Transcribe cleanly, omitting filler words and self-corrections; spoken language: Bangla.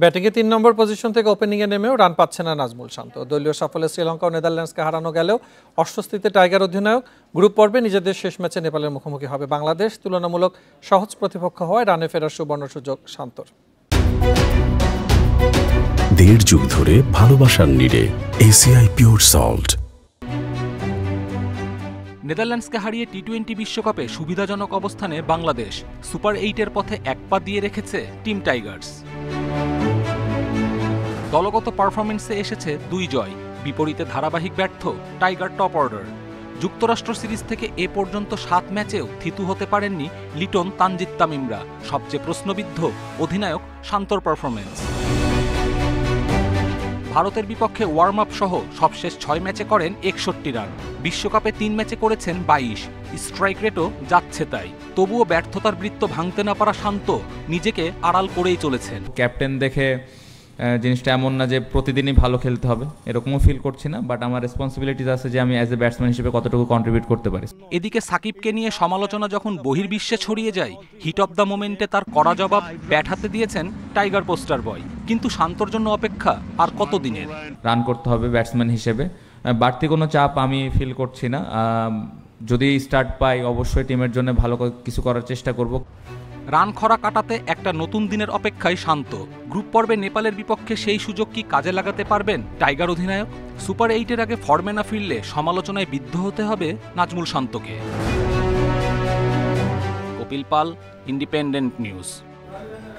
ব্যাটিংয়ে ৩ নম্বর পজিশন থেকে ওপেনিংয়ে নেমেও রান পাচ্ছে না নাজমুল শান্ত। দলীয় সাফল্যে শ্রীলঙ্কা ও নেদারল্যান্ডসকে হারানো গেলেও অস্বস্তিতে টাইগার অধিনায়ক। গ্রুপ পর্বে নিজেদের শেষ ম্যাচে নেপালের মুখোমুখি হবে বাংলাদেশ। তুলনামূলক সহজ প্রতিপক্ষ হওয়ায় রানে ফেরার সুবর্ণ সুযোগ শান্তর। ১.৫ যুগ ধরে ভালোবাসার নিড়ে এসিআই পিওর সল্ট। নেদারল্যান্ডসকে হারিয়ে টি-20 বিশ্বকাপে সুবিধাজনক অবস্থানে বাংলাদেশ। সুপার 8-এর পথে এক পা দিয়ে রেখেছে টিম টাইগার্স। দলগত পারফরমেন্সে এসেছে 2 জয়, বিপরীতে ধারাবাহিক ব্যর্থ টাইগার টপ অর্ডার। যুক্তরাষ্ট্র সিরিজ থেকে এ পর্যন্ত 7 ম্যাচেও থিতু হতে পারেননি লিটন, তানজিদ তামিমরা। সবচেয়ে প্রশ্নবিদ্ধ অধিনায়ক শান্তর পারফরমেন্স। ভারতের বিপক্ষে ওয়ার্ম আপ সহ সবশেষ 6 ম্যাচে করেন 61 রান। বিশ্বকাপে 3 ম্যাচে করেছেন 22। স্ট্রাইক রেটও যাচ্ছে তাই। তবুও ব্যর্থতার বৃত্ত ভাঙতে না পারা শান্ত নিজেকে আড়াল করেই চলেছেন। ক্যাপ্টেন দেখে জিনিসটা এমন না যে প্রতিদিনই ভালো খেলতে হবে, এরকমও ফিল করছি না, বাট আমার রেসপন্সিবিলিটিস আছে যে আমি অ্যাজ এ ব্যাটসম্যান হিসেবে কতটুকু কন্ট্রিবিউট করতে পারি। এদিকে সাকিবকে নিয়ে সমালোচনা যখন বহির্বিশ্বে ছড়িয়ে যায়, হিট অব দ্য মোমেন্টে তার কড়া জবাব ব্যাট হাতে দিয়েছেন টাইগার পোস্টার বয়। কিন্তু শান্তর জন্য অপেক্ষা আর কতদিনের? রান করতে হবে ব্যাটসম্যান হিসেবে, বাড়তি কোনো চাপ আমি ফিল করছি না। যদি স্টার্ট পাই অবশ্যই টিমের জন্য ভালো কিছু করার চেষ্টা করব। রান খরা কাটাতে একটা নতুন দিনের অপেক্ষায় শান্ত। গ্রুপ পর্বে নেপালের বিপক্ষে সেই সুযোগ কি কাজে লাগাতে পারবেন টাইগার অধিনায়ক? সুপার 8-এর আগে ফর্মে না ফিরলে সমালোচনায় বিদ্ধ হতে হবে নাজমুল শান্তকে। কপিল পাল, ইন্ডিপেন্ডেন্ট নিউজ।